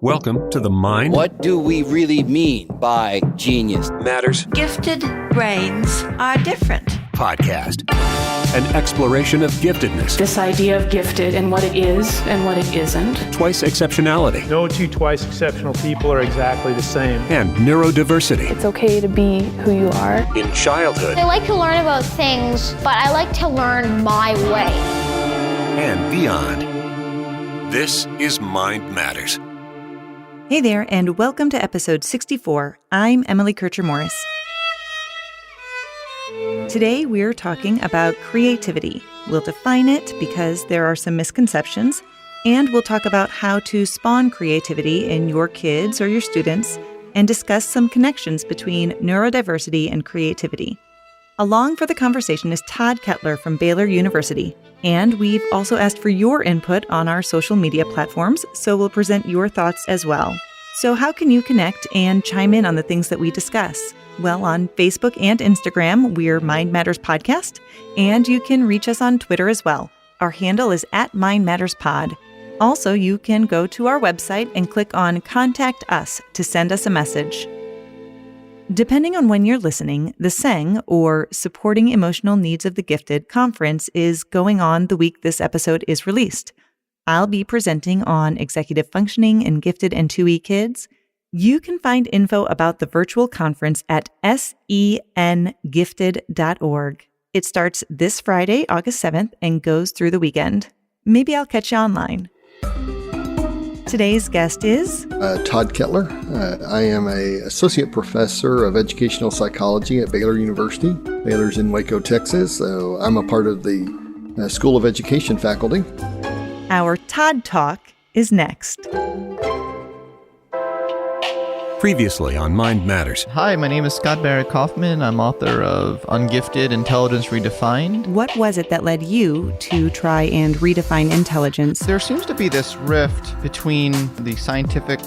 Welcome to the Mind. What do we really mean by genius? Matters. Gifted brains are different. Podcast. An exploration of giftedness. This idea of gifted and what it is and what it isn't. Twice exceptionality. No two twice exceptional people are exactly the same. And neurodiversity. It's okay to be who you are. In childhood. I like to learn about things, but I like to learn my way. And beyond. This is Mind Matters. Hey there, and welcome to episode 64. I'm Emily Kircher-Morris. Today, we're talking about creativity. We'll define it because there are some misconceptions, and we'll talk about how to spawn creativity in your kids or your students, and discuss some connections between neurodiversity and creativity. Along for the conversation is Todd Kettler from Baylor University, and we've also asked for your input on our social media platforms, so we'll present your thoughts as well. So how can you connect and chime in on the things that we discuss? Well, on Facebook and Instagram, we're Mind Matters Podcast, and you can reach us on Twitter as well. Our handle is @MindMattersPod. Also, you can go to our website and click on Contact Us to send us a message. Depending on when you're listening, the SENG, or Supporting Emotional Needs of the Gifted conference, is going on the week this episode is released. I'll be presenting on executive functioning in gifted and 2E kids. You can find info about the virtual conference at sengifted.org. It starts this Friday, August 7th, and goes through the weekend. Maybe I'll catch you online. Today's guest is Todd Kettler. I am an associate professor of educational psychology at Baylor University. Baylor's in Waco, Texas, so I'm a part of the School of Education faculty. Our Todd Talk is next. Previously on Mind Matters. Hi, my name is Barrett Kaufman. I'm author of Ungifted Intelligence Redefined. What was it that led you to try and redefine intelligence? There seems to be this rift between the scientific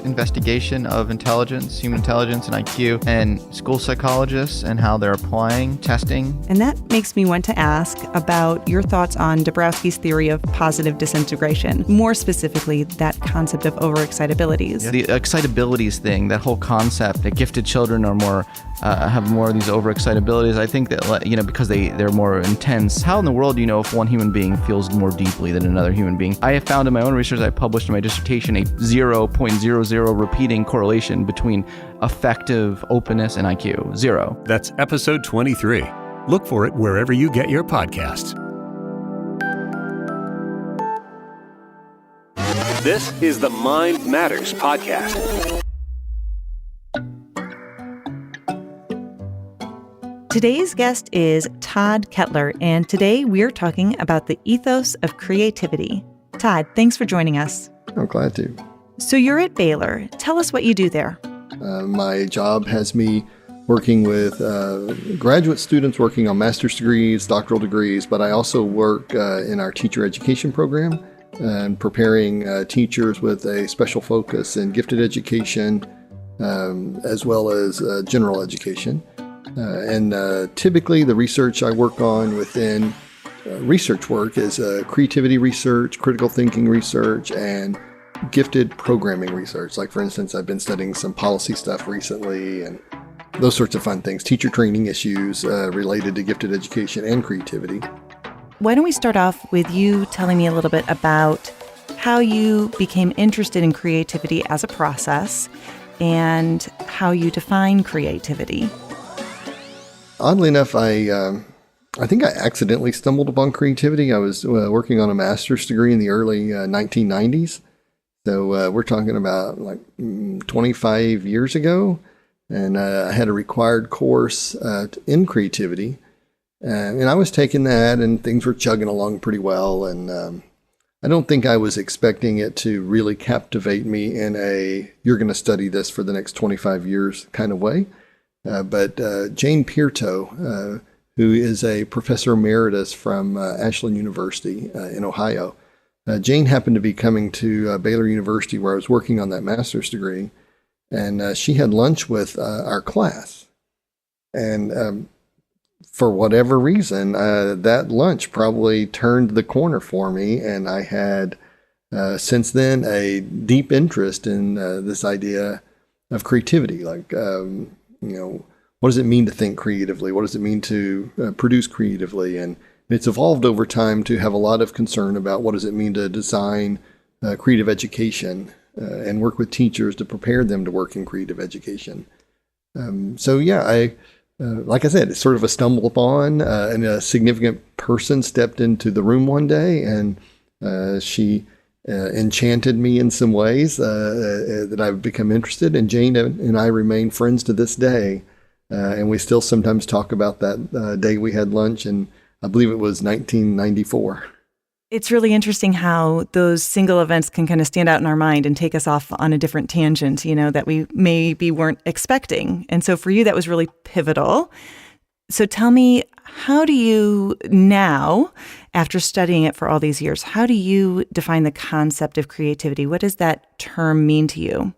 investigation of intelligence, human intelligence, and IQ, and school psychologists and how they're applying testing. And that makes me want to ask about your thoughts on Dabrowski's theory of positive disintegration, more specifically, that concept of overexcitabilities. Yeah. The excitabilities thing, that whole concept that gifted children are more have more of these overexcitabilities. I think that, because they're more intense. How in the world do you know if one human being feels more deeply than another human being? I have found in my own research I published in my dissertation a 0.00 repeating correlation between affective openness and IQ. 0. That's episode 23. Look for it wherever you get your podcasts. This is the Mind Matters Podcast. Today's guest is Todd Kettler, and today we're talking about the ethos of creativity. Todd, thanks for joining us. I'm glad to. So you're at Baylor. Tell us what you do there. My job has me working with graduate students working on master's degrees, doctoral degrees, but I also work in our teacher education program and preparing teachers with a special focus in gifted education as well as general education. And typically the research I work on within research work is creativity research, critical thinking research, and gifted programming research. Like, for instance, I've been studying some policy stuff recently and those sorts of fun things, teacher training issues related to gifted education and creativity. Why don't we start off with you telling me a little bit about how you became interested in creativity as a process and how you define creativity? Oddly enough, I think I accidentally stumbled upon creativity. I was working on a master's degree in the early 1990s. So we're talking about like 25 years ago. And I had a required course in creativity. And I was taking that and things were chugging along pretty well. And I don't think I was expecting it to really captivate me in a, you're going to study this for the next 25 years kind of way. But Jane Pierto, who is a professor emeritus from Ashland University in Ohio, Jane happened to be coming to Baylor University where I was working on that master's degree, and she had lunch with our class. And for whatever reason, that lunch probably turned the corner for me, and I had since then a deep interest in this idea of creativity. Like, what does it mean to think creatively? What does it mean to produce creatively? And it's evolved over time to have a lot of concern about what does it mean to design creative education and work with teachers to prepare them to work in creative education. Like I said, it's sort of a stumble upon, and a significant person stepped into the room one day, and she enchanted me in some ways that I've become interested. And Jane and I remain friends to this day, and we still sometimes talk about that day we had lunch, and I believe it was 1994. It's really interesting how those single events can kind of stand out in our mind and take us off on a different tangent, that we maybe weren't expecting. And so for you, that was really pivotal. So tell me, how do you now, after studying it for all these years, how do you define the concept of creativity? What does that term mean to you?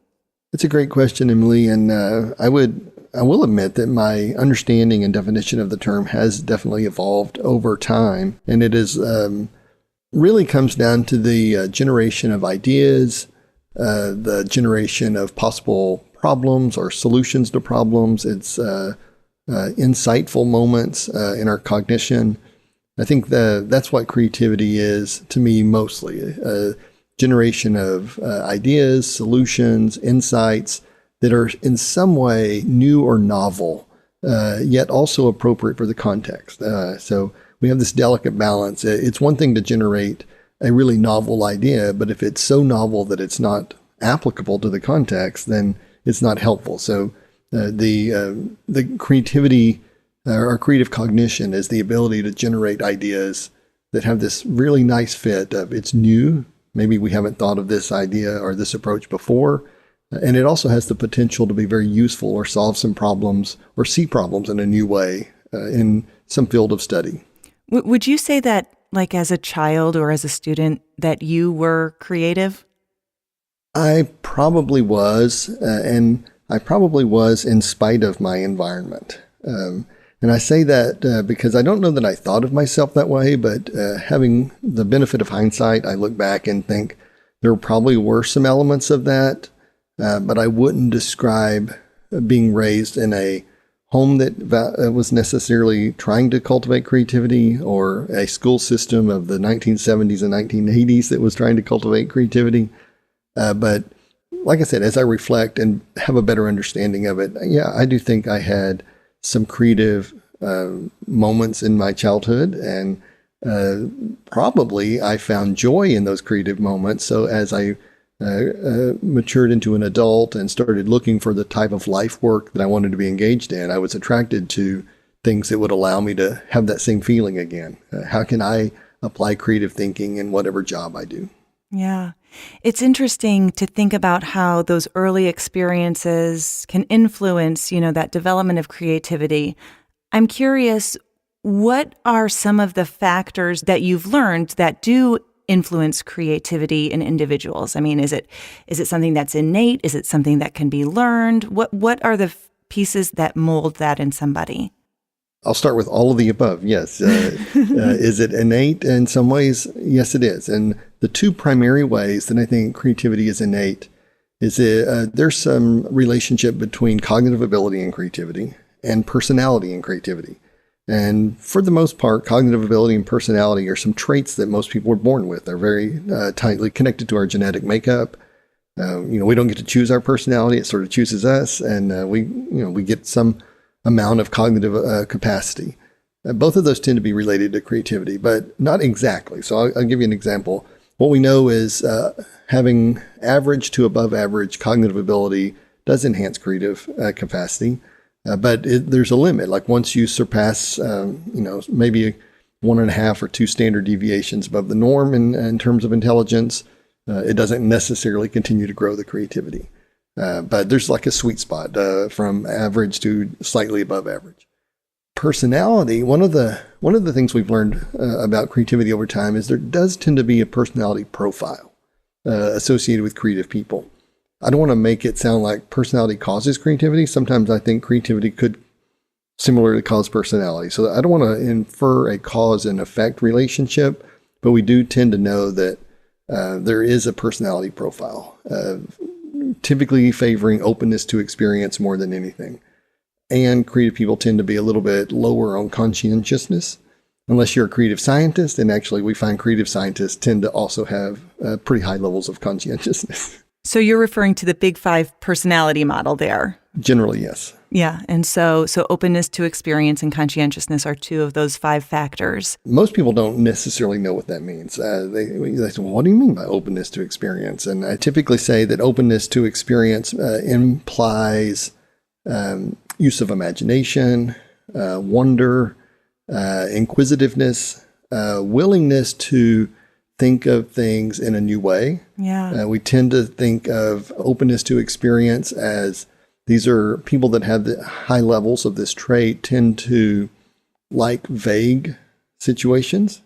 It's a great question, Emily. And I will admit that my understanding and definition of the term has definitely evolved over time. And it is really comes down to the generation of ideas, the generation of possible problems or solutions to problems. It's insightful moments in our cognition. I think that's what creativity is to me mostly, a generation of ideas, solutions, insights that are in some way new or novel, yet also appropriate for the context. So we have this delicate balance. It's one thing to generate a really novel idea, but if it's so novel that it's not applicable to the context, then it's not helpful. So the creativity or creative cognition is the ability to generate ideas that have this really nice fit of it's new. Maybe we haven't thought of this idea or this approach before. And it also has the potential to be very useful or solve some problems or see problems in a new way in some field of study. Would you say that, like as a child or as a student, that you were creative? I probably was, and I probably was in spite of my environment. And I say that because I don't know that I thought of myself that way, but having the benefit of hindsight, I look back and think there probably were some elements of that, but I wouldn't describe being raised in a home that was necessarily trying to cultivate creativity, or a school system of the 1970s and 1980s that was trying to cultivate creativity. But like I said, as I reflect and have a better understanding of it, I do think I had some creative moments in my childhood, and probably I found joy in those creative moments. So as I matured into an adult and started looking for the type of life work that I wanted to be engaged in, I was attracted to things that would allow me to have that same feeling again. How can I apply creative thinking in whatever job I do? Yeah. It's interesting to think about how those early experiences can influence, that development of creativity. I'm curious, what are some of the factors that you've learned that do influence creativity in individuals? I mean, is it something that's innate? Is it something that can be learned? What are the pieces that mold that in somebody? I'll start with all of the above. Yes. Is it innate? In some ways, yes, it is. And the two primary ways that I think creativity is innate is there's some relationship between cognitive ability and creativity, and personality and creativity. And for the most part, cognitive ability and personality are some traits that most people are born with. They're very tightly connected to our genetic makeup. We don't get to choose our personality; it sort of chooses us, and we get some amount of cognitive capacity. Both of those tend to be related to creativity, but not exactly. So I'll give you an example. What we know is having average to above average cognitive ability does enhance creative capacity. But there's a limit. Like once you surpass, maybe 1.5 or 2 standard deviations above the norm in terms of intelligence, it doesn't necessarily continue to grow the creativity. But there's like a sweet spot from average to slightly above average. Personality. One of the things we've learned about creativity over time is there does tend to be a personality profile associated with creative people. I don't want to make it sound like personality causes creativity. Sometimes I think creativity could similarly cause personality. So I don't want to infer a cause and effect relationship, but we do tend to know that there is a personality profile, typically favoring openness to experience more than anything. And creative people tend to be a little bit lower on conscientiousness, unless you're a creative scientist. And actually, we find creative scientists tend to also have pretty high levels of conscientiousness. So you're referring to the Big Five personality model there? Generally, yes. Yeah. And so openness to experience and conscientiousness are two of those 5 factors. Most people don't necessarily know what that means. They say, well, what do you mean by openness to experience? And I typically say that openness to experience implies use of imagination, wonder, inquisitiveness, willingness to think of things in a new way. Yeah. We tend to think of openness to experience as these are people that have the high levels of this trait tend to like vague situations.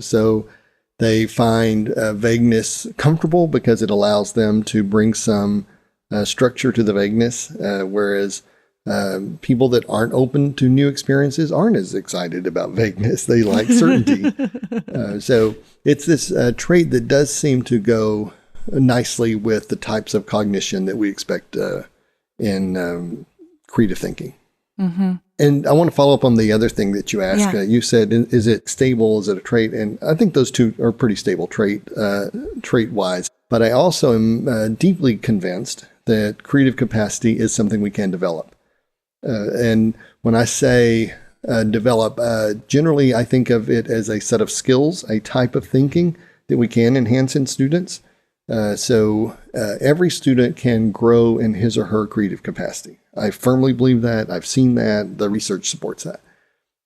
So they find vagueness comfortable because it allows them to bring some structure to the vagueness, whereas people that aren't open to new experiences aren't as excited about vagueness. They like certainty. So it's this trait that does seem to go nicely with the types of cognition that we expect in creative thinking. Mm-hmm. And I want to follow up on the other thing that you asked. Yeah. You said, is it stable? Is it a trait? And I think those two are pretty stable trait-wise. But I also am deeply convinced that creative capacity is something we can develop. And when I say develop, generally I think of it as a set of skills, a type of thinking that we can enhance in students. So every student can grow in his or her creative capacity. I firmly believe that. I've seen that. The research supports that.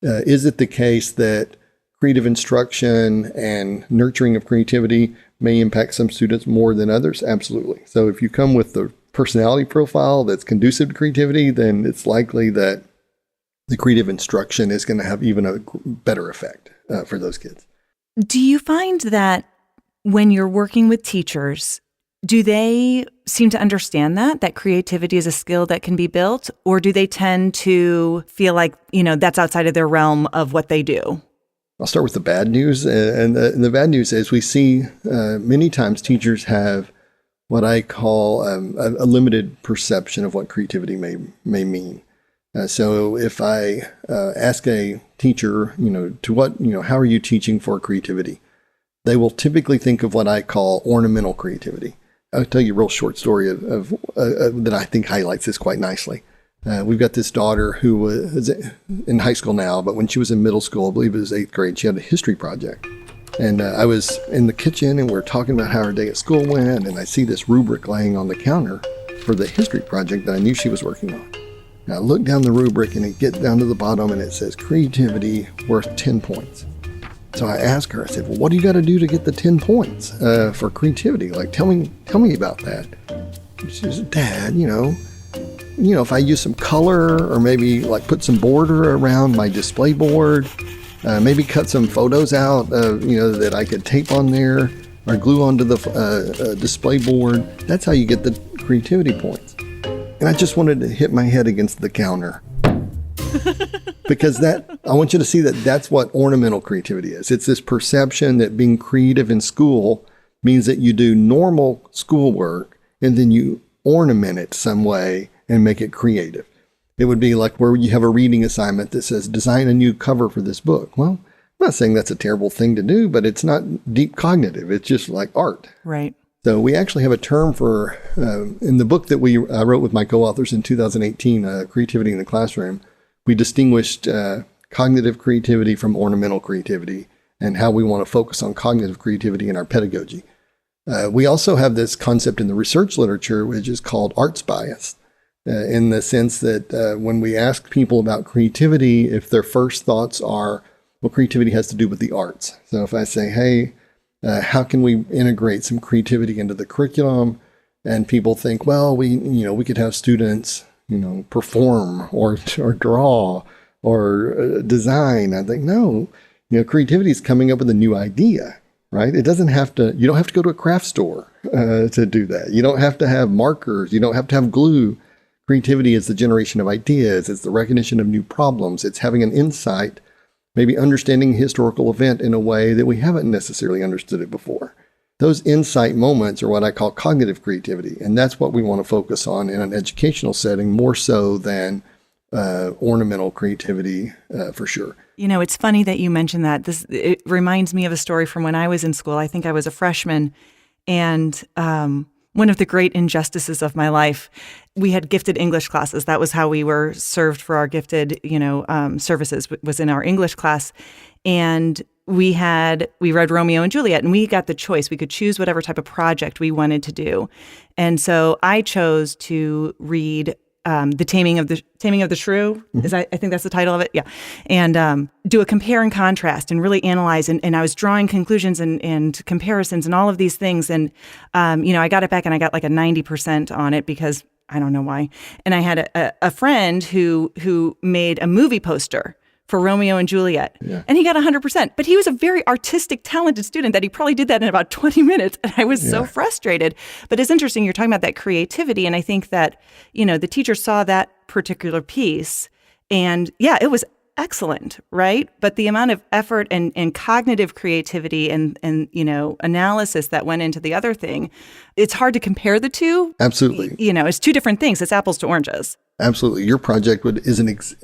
Is it the case that creative instruction and nurturing of creativity may impact some students more than others? Absolutely. So if you come with the personality profile that's conducive to creativity, then it's likely that the creative instruction is going to have even a better effect for those kids. Do you find that when you're working with teachers, do they seem to understand that creativity is a skill that can be built, or do they tend to feel like, that's outside of their realm of what they do? I'll start with the bad news. And the bad news is we see many times teachers have what I call a limited perception of what creativity may mean. So if I ask a teacher, how are you teaching for creativity? They will typically think of what I call ornamental creativity. I'll tell you a real short story of that I think highlights this quite nicely. We've got this daughter who was in high school now, but when she was in middle school, I believe it was 8th grade, she had a history project. And I was in the kitchen and we're talking about how her day at school went, and I see this rubric laying on the counter for the history project that I knew she was working on. And I look down the rubric and it gets down to the bottom and it says creativity worth 10 points. So I asked her, I said, well, what do you got to do to get the 10 points for creativity? Like, tell me about that. And she says, Dad, if I use some color or maybe like put some border around my display board, maybe cut some photos out, that I could tape on there or glue onto the display board. That's how you get the creativity points. And I just wanted to hit my head against the counter. Because I want you to see that that's what ornamental creativity is. It's this perception that being creative in school means that you do normal schoolwork and then you ornament it some way and make it creative. It would be like where you have a reading assignment that says, design a new cover for this book. Well, I'm not saying that's a terrible thing to do, but it's not deep cognitive. It's just like art. Right. So we actually have a term for, in the book that I wrote with my co-authors in 2018, Creativity in the Classroom, we distinguished cognitive creativity from ornamental creativity and how we want to focus on cognitive creativity in our pedagogy. We also have this concept in the research literature, which is called arts bias, in the sense that when we ask people about creativity, if their first thoughts are, well, creativity has to do with the arts. So if I say, hey, how can we integrate some creativity into the curriculum? And people think, well, we could have students perform or draw or design. I think, no, creativity is coming up with a new idea, right? You don't have to go to a craft store to do that. You don't have to have markers. You don't have to have glue. Creativity is the generation of ideas. It's the recognition of new problems. It's having an insight, maybe understanding a historical event in a way that we haven't necessarily understood it before. Those insight moments are what I call cognitive creativity. And that's what we want to focus on in an educational setting more so than ornamental creativity for sure. You know, it's funny that you mentioned that. It reminds me of a story from when I was in school. I think I was a freshman, and one of the great injustices of my life, we had gifted English classes. That was how we were served for our gifted, services, was in our English class. And we read Romeo and Juliet, and we got the choice. We could choose whatever type of project we wanted to do. And so I chose to read The Taming of the Shrew. Mm-hmm. I think that's the title of it. Yeah. And do a compare and contrast and really analyze. And I was drawing conclusions and comparisons and all of these things. And, I got it back and I got like a 90% on it because I don't know why. And I had a friend who made a movie poster for Romeo and Juliet. Yeah. And he got 100%. But he was a very artistic, talented student that he probably did that in about 20 minutes. And I was so frustrated. But it's interesting, you're talking about that creativity. And I think that, the teacher saw that particular piece and it was excellent, right? But the amount of effort and cognitive creativity and analysis that went into the other thing, it's hard to compare the two. Absolutely. It's two different things. It's apples to oranges. Absolutely. Your project is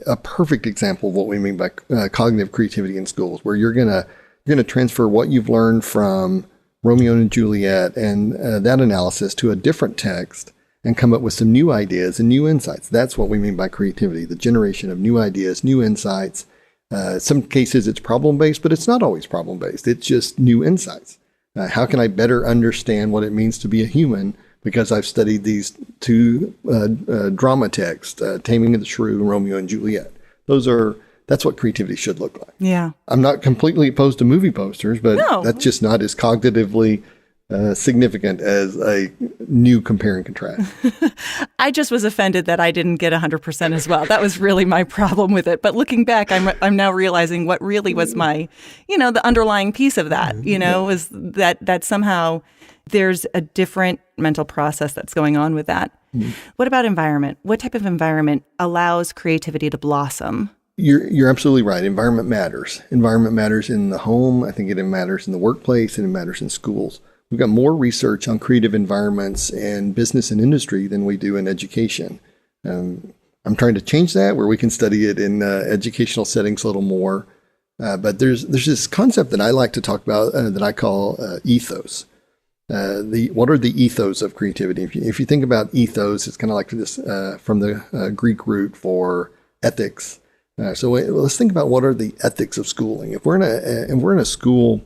a perfect example of what we mean by cognitive creativity in schools, where you're gonna transfer what you've learned from Romeo and Juliet and that analysis to a different text and come up with some new ideas and new insights. That's what we mean by creativity, the generation of new ideas, new insights. Some cases it's problem-based, but it's not always problem-based. It's just new insights. How can I better understand what it means to be a human because I've studied these two drama texts, Taming of the Shrew and Romeo and Juliet. That's what creativity should look like. Yeah. I'm not completely opposed to movie posters, but that's just not as cognitively significant as a new compare and contrast. I just was offended that I didn't get 100% as well. That was really my problem with it. But looking back, I'm now realizing what really was my, the underlying piece of that, was that somehow there's a different mental process that's going on with that. Mm-hmm. What about environment? What type of environment allows creativity to blossom? You're absolutely right. Environment matters. Environment matters in the home. I think it matters in the workplace, and it matters in schools. We've got more research on creative environments in business and industry than we do in education. I'm trying to change that where we can study it in educational settings a little more. But there's this concept that I like to talk about that I call ethos. What are the ethos of creativity? If you think about ethos, it's kind of like this from the Greek root for ethics. So let's think about what are the ethics of schooling. If we're in a school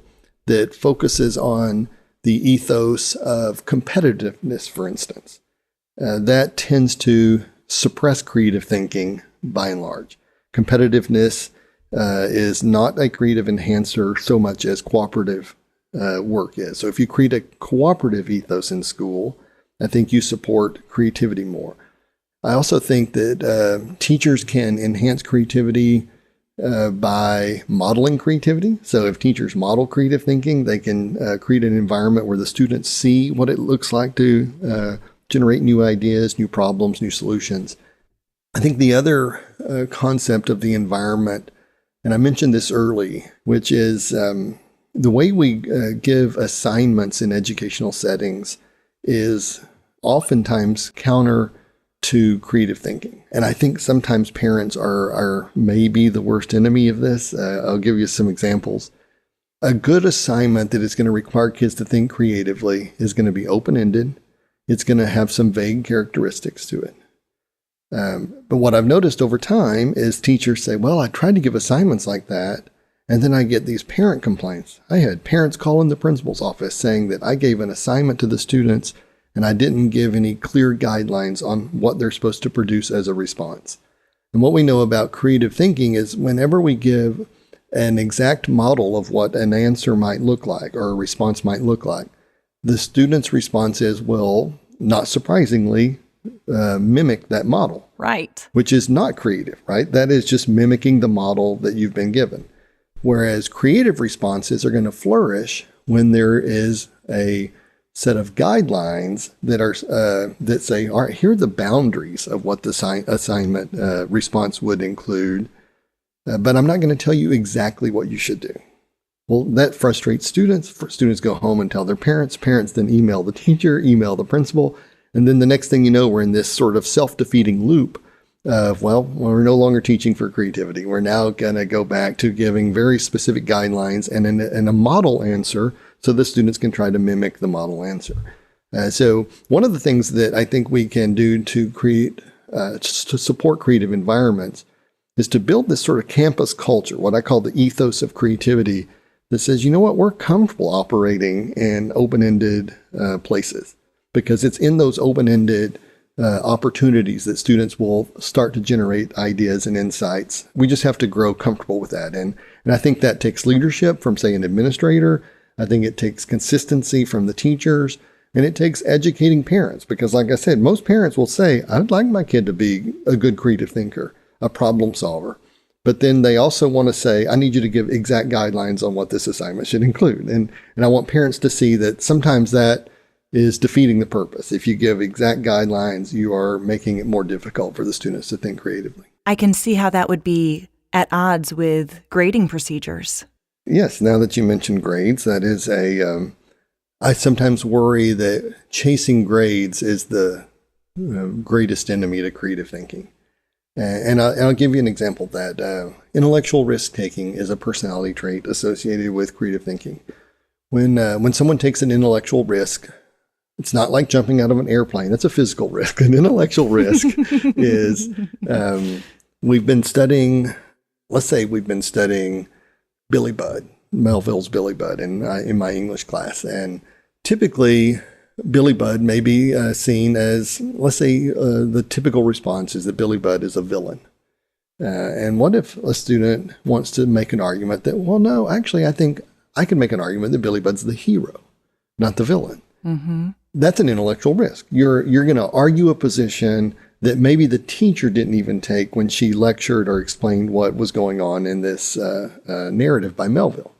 that focuses on the ethos of competitiveness, for instance, that tends to suppress creative thinking by and large. Competitiveness is not a creative enhancer so much as cooperative work is. So if you create a cooperative ethos in school, I think you support creativity more. I also think that teachers can enhance creativity by modeling creativity. So if teachers model creative thinking, they can create an environment where the students see what it looks like to generate new ideas, new problems, new solutions. I think the other concept of the environment, and I mentioned this early, which is the way we give assignments in educational settings is oftentimes counter to creative thinking. And I think sometimes parents are maybe the worst enemy of this. I'll give you some examples. A good assignment that is going to require kids to think creatively is going to be open-ended. It's going to have some vague characteristics to it. But what I've noticed over time is teachers say, well, I tried to give assignments like that, and then I get these parent complaints. I had parents call in the principal's office saying that I gave an assignment to the students and I didn't give any clear guidelines on what they're supposed to produce as a response. And what we know about creative thinking is whenever we give an exact model of what an answer might look like or a response might look like, the student's responses will, not surprisingly, mimic that model. Right. Which is not creative, right? That is just mimicking the model that you've been given. Whereas creative responses are going to flourish when there is a set of guidelines that are that say, all right, here are the boundaries of what the assignment response would include, but I'm not going to tell you exactly what you should do. Well, that frustrates students. Students go home and tell their parents. Parents then email the teacher, email the principal. And then the next thing you know, we're in this sort of self-defeating loop of, well, we're no longer teaching for creativity. We're now going to go back to giving very specific guidelines and a model answer so the students can try to mimic the model answer. So one of the things that I think we can do to create, to support creative environments is to build this sort of campus culture, what I call the ethos of creativity, that says, you know what, we're comfortable operating in open-ended places because it's in those open-ended opportunities that students will start to generate ideas and insights. We just have to grow comfortable with that. And I think that takes leadership from, say, an administrator. I think it takes consistency from the teachers, and it takes educating parents because, like I said, most parents will say, I'd like my kid to be a good creative thinker, a problem solver. But then they also want to say, I need you to give exact guidelines on what this assignment should include. And I want parents to see that sometimes that is defeating the purpose. If you give exact guidelines, you are making it more difficult for the students to think creatively. I can see how that would be at odds with grading procedures. Yes, now that you mentioned grades, that is I sometimes worry that chasing grades is the greatest enemy to creative thinking. And I'll give you an example of that. Intellectual risk-taking is a personality trait associated with creative thinking. When someone takes an intellectual risk, it's not like jumping out of an airplane. It's a physical risk. An intellectual risk is, we've been studying Billy Budd, Melville's Billy Budd in my English class. And typically, Billy Budd may be seen as, let's say, the typical response is that Billy Budd is a villain. And what if a student wants to make an argument that, well, no, actually, I think I can make an argument that Billy Budd's the hero, not the villain. Mm-hmm. That's an intellectual risk. You're going to argue a position that maybe the teacher didn't even take when she lectured or explained what was going on in this narrative by Melville.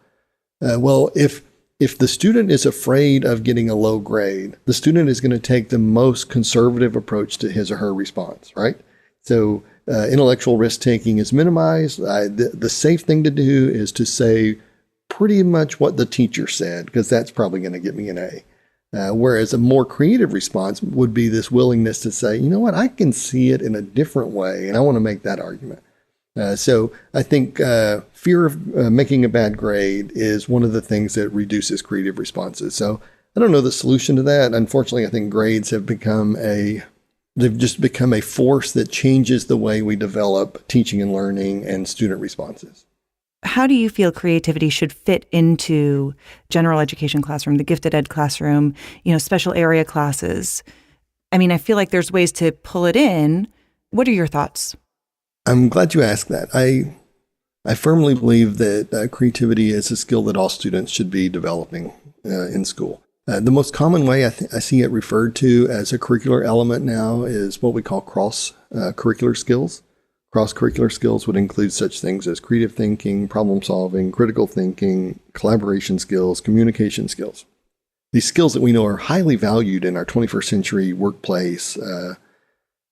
Well, if the student is afraid of getting a low grade, the student is going to take the most conservative approach to his or her response, right? So intellectual risk-taking is minimized. The safe thing to do is to say pretty much what the teacher said, because that's probably going to get me an A. Whereas a more creative response would be this willingness to say, you know what, I can see it in a different way, and I want to make that argument. So I think fear of making a bad grade is one of the things that reduces creative responses. So I don't know the solution to that. Unfortunately, I think grades have they've just become a force that changes the way we develop teaching and learning and student responses. How do you feel creativity should fit into general education classroom, the gifted ed classroom, special area classes? I mean, I feel like there's ways to pull it in. What are your thoughts? I'm glad you asked that. I firmly believe that creativity is a skill that all students should be developing in school. The most common way I see it referred to as a curricular element now is what we call cross-curricular skills. Cross-curricular skills would include such things as creative thinking, problem solving, critical thinking, collaboration skills, communication skills. These skills that we know are highly valued in our 21st century workplace,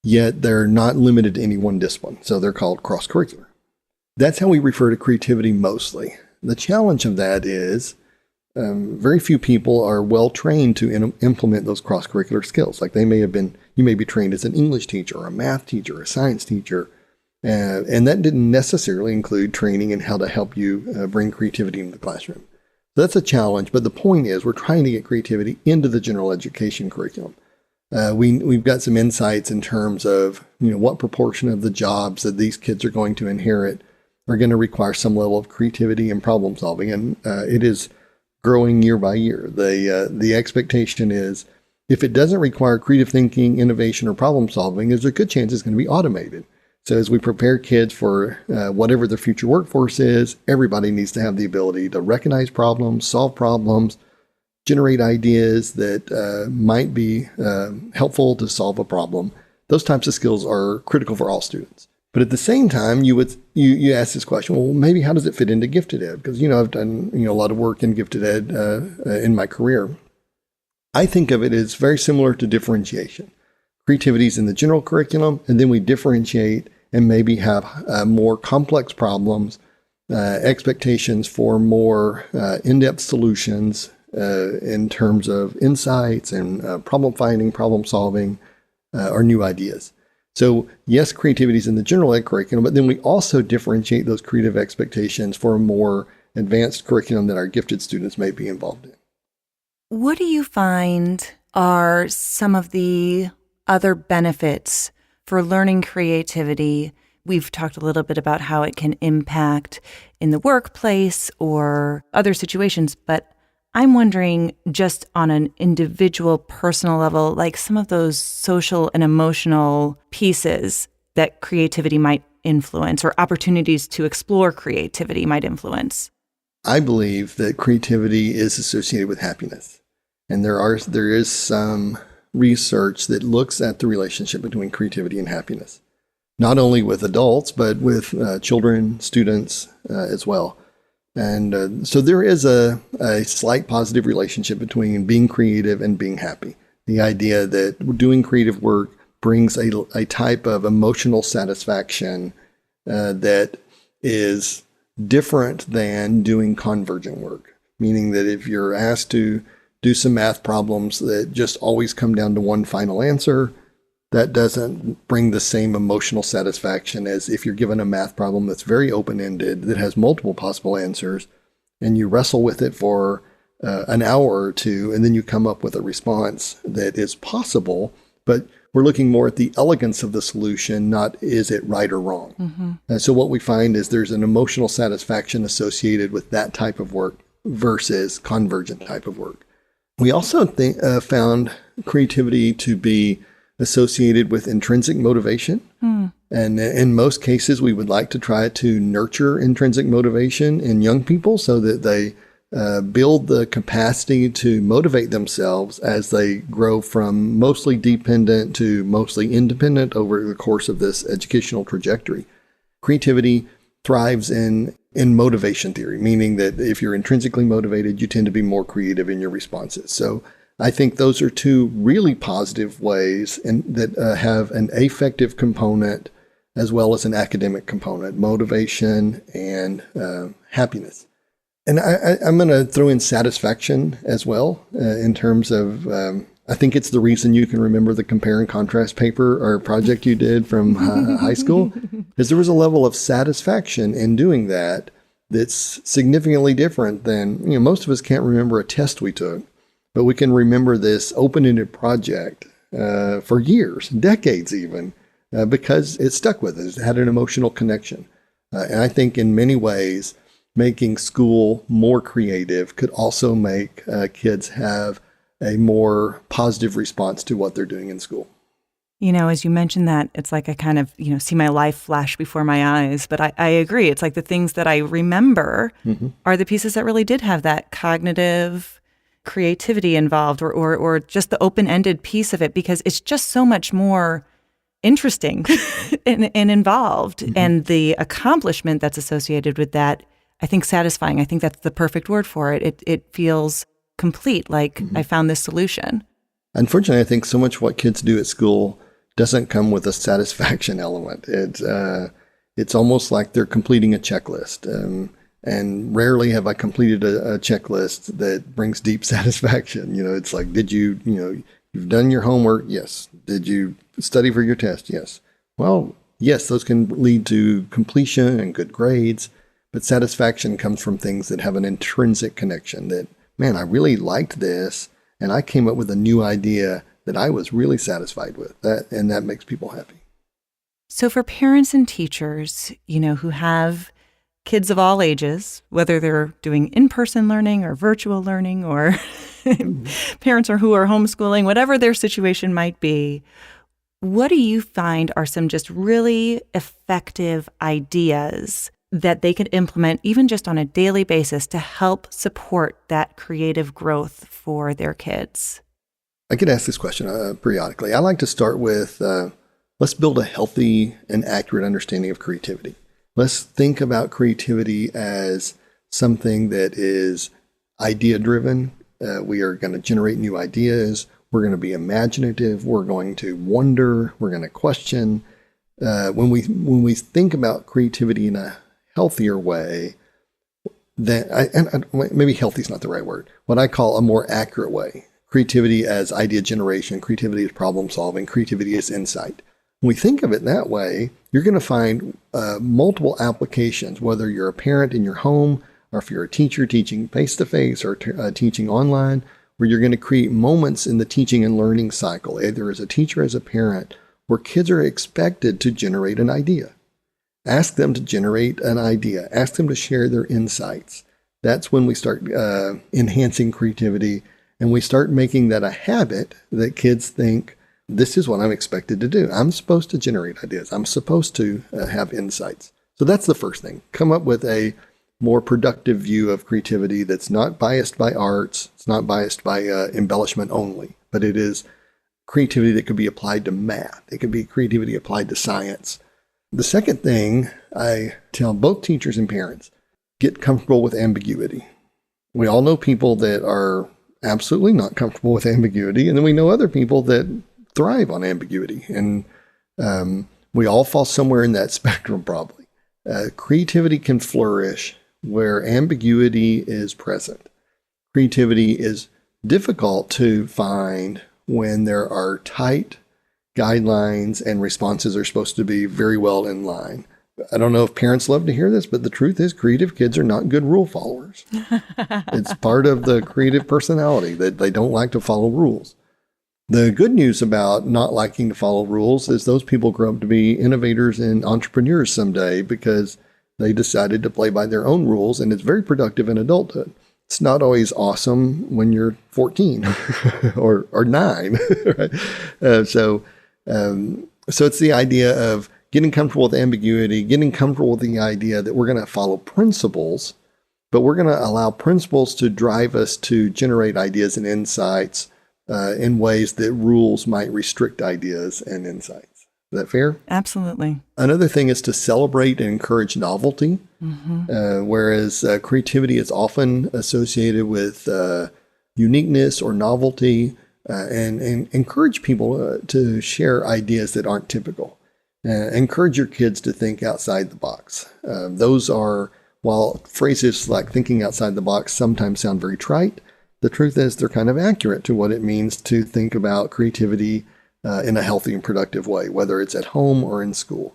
yet they're not limited to any one discipline, so they're called cross-curricular. That's how we refer to creativity mostly. The challenge of that is very few people are well trained to implement those cross-curricular skills. Like you may be trained as an English teacher or a math teacher or a science teacher, and that didn't necessarily include training in how to help you bring creativity into the classroom. So that's a challenge, but the point is we're trying to get creativity into the general education curriculum. We've got some insights in terms of what proportion of the jobs that these kids are going to inherit are going to require some level of creativity and problem solving, and it is growing year by year. The expectation is if it doesn't require creative thinking, innovation, or problem solving, there's a good chance it's going to be automated. So as we prepare kids for whatever their future workforce is, everybody needs to have the ability to recognize problems, solve problems, generate ideas that might be helpful to solve a problem. Those types of skills are critical for all students. But at the same time, you ask this question, well, maybe how does it fit into gifted ed? Because, I've done a lot of work in gifted ed in my career. I think of it as very similar to differentiation. Creativity is in the general curriculum, and then we differentiate and maybe have more complex problems expectations for more in-depth solutions in terms of insights and problem finding, problem solving, or new ideas. So yes, creativity is in the general ed curriculum, but then we also differentiate those creative expectations for a more advanced curriculum that our gifted students may be involved in. What do you find are some of the other benefits for learning creativity? We've talked a little bit about how it can impact in the workplace or other situations, but I'm wondering just on an individual, personal level, like some of those social and emotional pieces that creativity might influence or opportunities to explore creativity might influence. I believe that creativity is associated with happiness. And there is some research that looks at the relationship between creativity and happiness, not only with adults, but with children, students as well. And so there is a slight positive relationship between being creative and being happy. The idea that doing creative work brings a type of emotional satisfaction that is different than doing convergent work, meaning that if you're asked to do some math problems that just always come down to one final answer, that doesn't bring the same emotional satisfaction as if you're given a math problem that's very open-ended, that has multiple possible answers, and you wrestle with it for an hour or two, and then you come up with a response that is possible, but we're looking more at the elegance of the solution, not is it right or wrong. Mm-hmm. So what we find is there's an emotional satisfaction associated with that type of work versus convergent type of work. We also found creativity to be associated with intrinsic motivation. And in most cases, we would like to try to nurture intrinsic motivation in young people so that they build the capacity to motivate themselves as they grow from mostly dependent to mostly independent over the course of this educational trajectory. Creativity thrives in motivation theory, meaning that if you're intrinsically motivated, you tend to be more creative in your responses. So I think those are two really positive ways that have an affective component as well as an academic component, motivation and happiness. And I'm going to throw in satisfaction as well in terms of, I think it's the reason you can remember the compare and contrast paper or project you did from high school, is there was a level of satisfaction in doing that that's significantly different than, most of us can't remember a test we took. But we can remember this open-ended project for years, decades even, because it stuck with us. It had an emotional connection. And I think in many ways, making school more creative could also make kids have a more positive response to what they're doing in school. As you mentioned that, it's like I kind of, see my life flash before my eyes. But I agree. It's like the things that I remember are the pieces that really did have that cognitive creativity involved or just the open-ended piece of it, because it's just so much more interesting and involved. And the accomplishment that's associated with that, I think satisfying. I think that's the perfect word for it. It feels complete, like I found this solution. Unfortunately, I think so much what kids do at school doesn't come with a satisfaction element. It's almost like they're completing a checklist. And rarely have I completed a checklist that brings deep satisfaction. It's like, did you, you've done your homework? Yes. Did you study for your test? Yes. Well, yes, those can lead to completion and good grades, but satisfaction comes from things that have an intrinsic connection that, man, I really liked this, and I came up with a new idea that I was really satisfied with. And that makes people happy. So for parents and teachers, who have kids of all ages, whether they're doing in-person learning or virtual learning or parents who are homeschooling, whatever their situation might be, what do you find are some just really effective ideas that they could implement even just on a daily basis to help support that creative growth for their kids? I get asked this question periodically. I like to start with, let's build a healthy and accurate understanding of creativity. Let's think about creativity as something that is idea-driven. We are going to generate new ideas. We're going to be imaginative. We're going to wonder. We're going to question. When we think about creativity in a healthier way, maybe healthy is not the right word, what I call a more accurate way. Creativity as idea generation, creativity as problem solving, creativity as insight. When we think of it that way, you're going to find multiple applications, whether you're a parent in your home, or if you're a teacher teaching face-to-face or teaching online, where you're going to create moments in the teaching and learning cycle, either as a teacher or as a parent, where kids are expected to generate an idea. Ask them to generate an idea. Ask them to share their insights. That's when we start enhancing creativity, and we start making that a habit that kids think, this is what I'm expected to do. I'm supposed to generate ideas. I'm supposed to have insights. So that's the first thing. Come up with a more productive view of creativity that's not biased by arts. It's not biased by embellishment only, but it is creativity that could be applied to math. It could be creativity applied to science. The second thing I tell both teachers and parents, get comfortable with ambiguity. We all know people that are absolutely not comfortable with ambiguity, and then we know other people that thrive on ambiguity, and we all fall somewhere in that spectrum probably. Creativity can flourish where ambiguity is present. Creativity is difficult to find when there are tight guidelines and responses are supposed to be very well in line. I don't know if parents love to hear this, but the truth is creative kids are not good rule followers. It's part of the creative personality that they don't like to follow rules. The good news about not liking to follow rules is those people grow up to be innovators and entrepreneurs someday because they decided to play by their own rules, and it's very productive in adulthood. It's not always awesome when you're 14 or 9. Right? So it's the idea of getting comfortable with ambiguity, getting comfortable with the idea that we're going to follow principles, but we're going to allow principles to drive us to generate ideas and insights in ways that rules might restrict ideas and insights. Is that fair? Absolutely. Another thing is to celebrate and encourage novelty, whereas creativity is often associated with uniqueness or novelty, and encourage people to share ideas that aren't typical. Encourage your kids to think outside the box. Those are, while phrases like thinking outside the box sometimes sound very trite, the truth is they're kind of accurate to what it means to think about creativity in a healthy and productive way, whether it's at home or in school.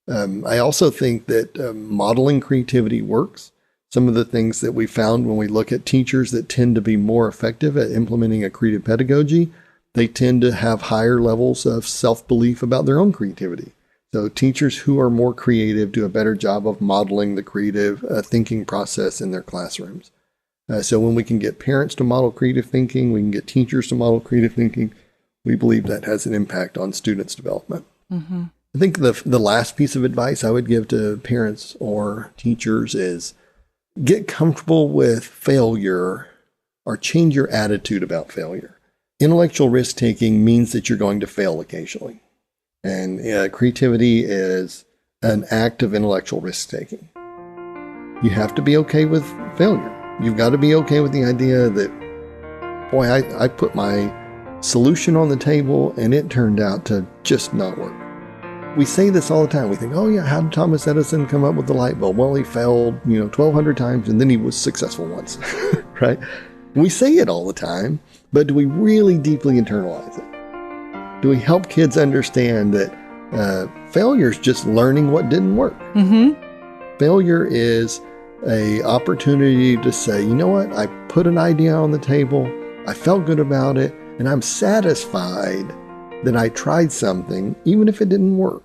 I also think that modeling creativity works. Some of the things that we found when we look at teachers that tend to be more effective at implementing a creative pedagogy, they tend to have higher levels of self-belief about their own creativity. So teachers who are more creative do a better job of modeling the creative thinking process in their classrooms. So when we can get parents to model creative thinking, we can get teachers to model creative thinking, we believe that has an impact on students' development. I think the last piece of advice I would give to parents or teachers is get comfortable with failure or change your attitude about failure. Intellectual risk-taking means that you're going to fail occasionally. And creativity is an act of intellectual risk-taking. You have to be okay with failure. You've got to be okay with the idea that, boy, I put my solution on the table and it turned out to just not work. We say this all the time. We think, oh yeah, how did Thomas Edison come up with the light bulb? Well, he failed, 1,200 times and then he was successful once, right? We say it all the time, but do we really deeply internalize it? Do we help kids understand that failure is just learning what didn't work? Failure is an opportunity to say, you know what? I put an idea on the table. I felt good about it. And I'm satisfied that I tried something, even if it didn't work.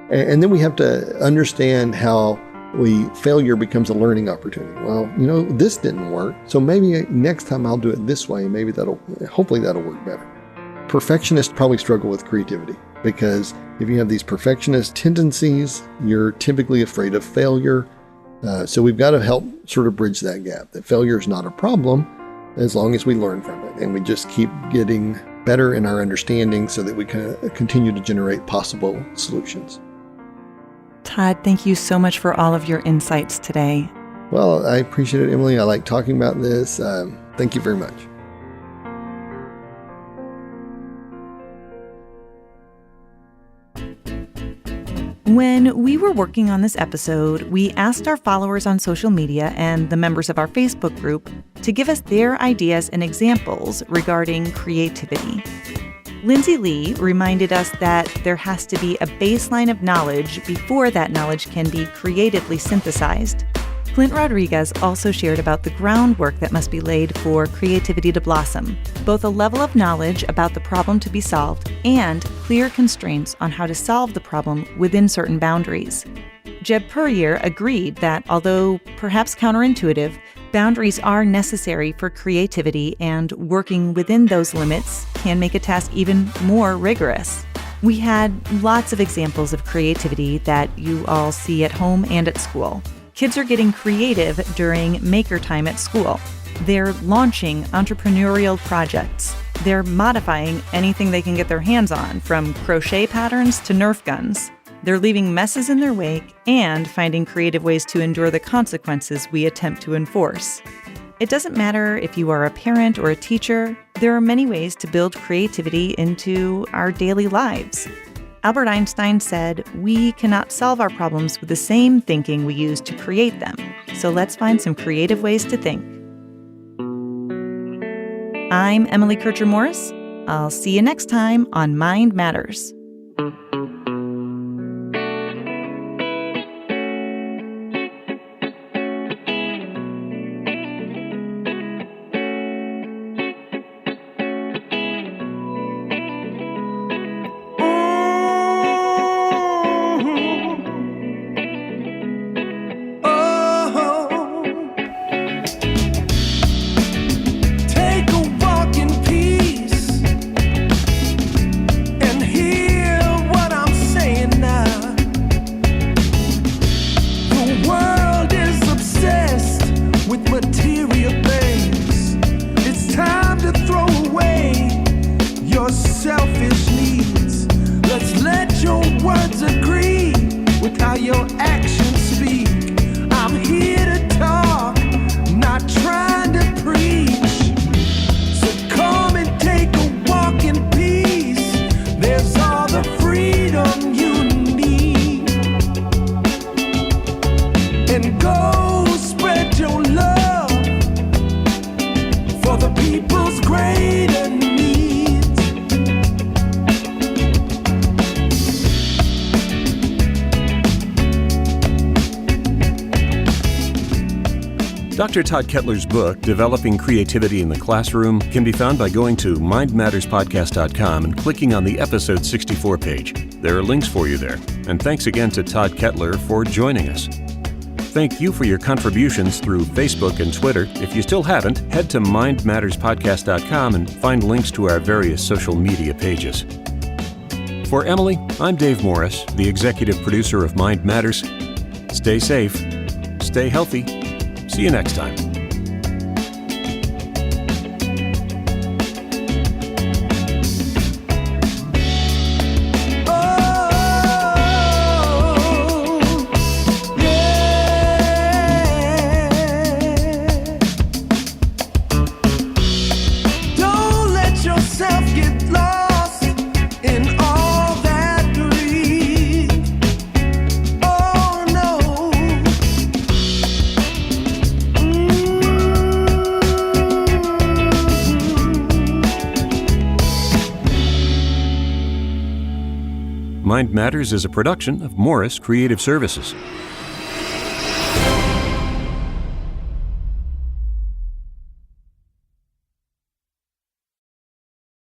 And then we have to understand how failure becomes a learning opportunity. Well, this didn't work. So maybe next time I'll do it this way. Maybe hopefully that'll work better. Perfectionists probably struggle with creativity because if you have these perfectionist tendencies, you're typically afraid of failure. So we've got to help sort of bridge that gap, that failure is not a problem as long as we learn from it and we just keep getting better in our understanding so that we can continue to generate possible solutions. Todd, thank you so much for all of your insights today. Well, I appreciate it, Emily. I like talking about this. Thank you very much. When we were working on this episode, we asked our followers on social media and the members of our Facebook group to give us their ideas and examples regarding creativity. Lindsay Lee reminded us that there has to be a baseline of knowledge before that knowledge can be creatively synthesized. Clint Rodriguez also shared about the groundwork that must be laid for creativity to blossom, both a level of knowledge about the problem to be solved and clear constraints on how to solve the problem within certain boundaries. Jeb Puryear agreed that although perhaps counterintuitive, boundaries are necessary for creativity, and working within those limits can make a task even more rigorous. We had lots of examples of creativity that you all see at home and at school. Kids are getting creative during maker time at school. They're launching entrepreneurial projects. They're modifying anything they can get their hands on, from crochet patterns to Nerf guns. They're leaving messes in their wake and finding creative ways to endure the consequences we attempt to enforce. It doesn't matter if you are a parent or a teacher, there are many ways to build creativity into our daily lives. Albert Einstein said, "We cannot solve our problems with the same thinking we use to create them. So let's find some creative ways to think." I'm Emily Kircher-Morris. I'll see you next time on Mind Matters. Dr. Todd Kettler's book, Developing Creativity in the Classroom, can be found by going to mindmatterspodcast.com and clicking on the episode 64 page. There are links for you there. And thanks again to Todd Kettler for joining us. Thank you for your contributions through Facebook and Twitter. If you still haven't, head to mindmatterspodcast.com and find links to our various social media pages. For Emily, I'm Dave Morris, the executive producer of Mind Matters. Stay safe, stay healthy. See you next time. Mind Matters is a production of Morris Creative Services.